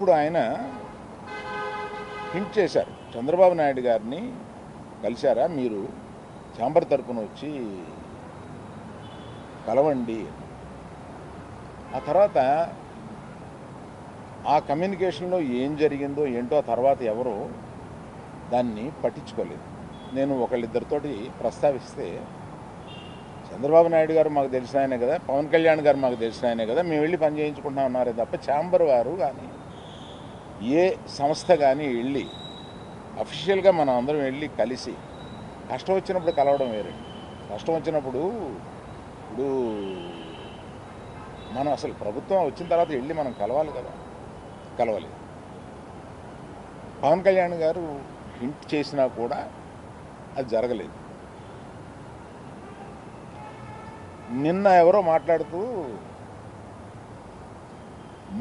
ఇప్పుడు ఆయన హింట్ చేశారు, చంద్రబాబు నాయుడు గారిని కలిశారా మీరు, ఛాంబర్ తరపున వచ్చి కలవండి. ఆ తర్వాత ఆ కమ్యూనికేషన్లో ఏం జరిగిందో ఏంటో ఆ తర్వాత ఎవరు దాన్ని పట్టించుకోలేదు. నేను ఒకళ్ళిద్దరితోటి ప్రస్తావిస్తే, చంద్రబాబు నాయుడు గారు మాకు తెలిసిన ఆయనే కదా, పవన్ కళ్యాణ్ గారు మాకు తెలిసిన ఆయనే కదా, మేము వెళ్ళి పని చేయించుకుంటున్నాం అన్నారే తప్ప ఛాంబర్ వారు కానీ ఏ సంస్థ కానీ వెళ్ళి అఫీషియల్గా మనం అందరం వెళ్ళి కలిసి కష్టం వచ్చినప్పుడు కలవడం వేరే. కష్టం వచ్చినప్పుడు ఇప్పుడు మనం అసలు ప్రభుత్వం వచ్చిన తర్వాత వెళ్ళి మనం కలవాలి కదా, కలవాలి. పవన్ కళ్యాణ్ గారు హింట్ చేసినా కూడా అది జరగలేదు. నిన్న ఎవరో మాట్లాడుతూ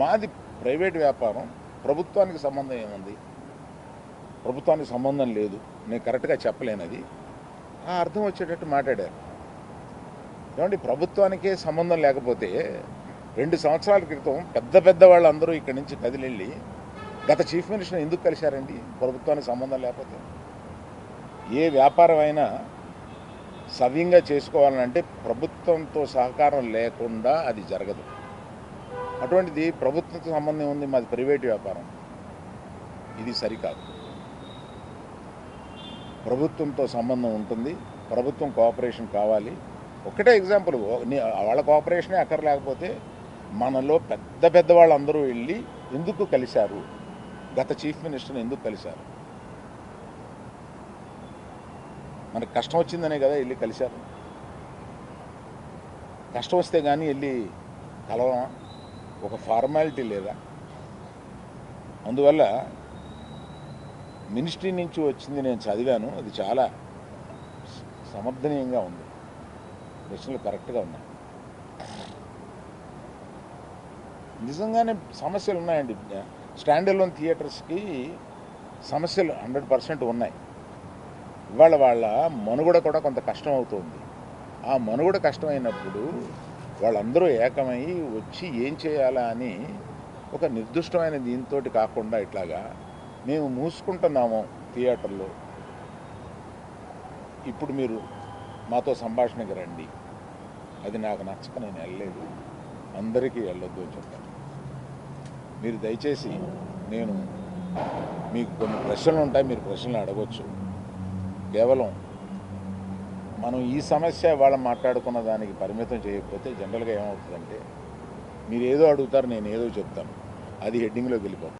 మాది ప్రైవేట్ వ్యాపారం, ప్రభుత్వానికి సంబంధం ఏముంది, ప్రభుత్వానికి సంబంధం లేదు, నేను కరెక్ట్గా చెప్పలేనది, ఆ అర్థం వచ్చేటట్టు మాట్లాడారు. ఏమంటే ప్రభుత్వానికే సంబంధం లేకపోతే 2 సంవత్సరాల క్రితం పెద్ద వాళ్ళందరూ ఇక్కడి నుంచి కదిలెళ్ళి గత చీఫ్ మినిస్టర్ ఎందుకు కలిశారండి? ప్రభుత్వానికి సంబంధం లేకపోతే. ఏ వ్యాపారం అయినా సవ్యంగా చేసుకోవాలంటే ప్రభుత్వంతో సహకారం లేకుండా అది జరగదు. అటువంటిది ప్రభుత్వంతో సంబంధం ఉంది, మాది ప్రైవేట్ వ్యాపారం, ఇది సరికాదు. ప్రభుత్వంతో సంబంధం ఉంటుంది, ప్రభుత్వం కోఆపరేషన్ కావాలి. ఒకటే ఎగ్జాంపుల్, వాళ్ళ కోఆపరేషనే అక్కర్లేకపోతే మనలో పెద్ద వాళ్ళందరూ వెళ్ళి ఎందుకు కలిశారు, గత చీఫ్ మినిస్టర్ని ఎందుకు కలిశారు? మనకు కష్టం వచ్చిందనే కదా వెళ్ళి కలిశారు. కష్టం వస్తే కానీ వెళ్ళి కలవమా? ఒక ఫార్మాలిటీ లేదా? అందువల్ల మినిస్ట్రీ నుంచి వచ్చింది నేను చదివాను, అది చాలా సమర్థనీయంగా ఉంది, ప్రశ్నలు కరెక్ట్గా ఉన్నాయి. నిజంగానే సమస్యలు ఉన్నాయండి. స్టాండ్ అలోన్ థియేటర్స్కి సమస్యలు 100% ఉన్నాయి. ఇవాళ వాళ్ళ మనుగడ కూడా కొంత కష్టం అవుతుంది. ఆ మనుగడ కష్టమైనప్పుడు వాళ్ళందరూ ఏకమై వచ్చి ఏం చేయాలా అని ఒక నిర్దిష్టమైన దీంతో కాకుండా ఇట్లాగా మేము మూసుకుంటున్నాము థియేటర్లో, ఇప్పుడు మీరు మాతో సంభాషణకి రండి, అది నాకు నచ్చక నేను వెళ్ళలేదు, అందరికీ వెళ్ళొద్దు అని చెప్పాను. మీరు దయచేసి, నేను మీకు కొన్ని ప్రశ్నలు ఉంటాయి, మీరు ప్రశ్నలు అడగవచ్చు. కేవలం మనం ఈ సమస్య వాళ్ళ మాట్లాడుకున్న దానికి పరిమితం చేయకపోతే జనరల్గా ఏమవుతుందంటే మీరు ఏదో అడుగుతారు, నేను ఏదో చెప్తాను, అది హెడ్డింగ్లోకి వెళ్ళిపోతుంది.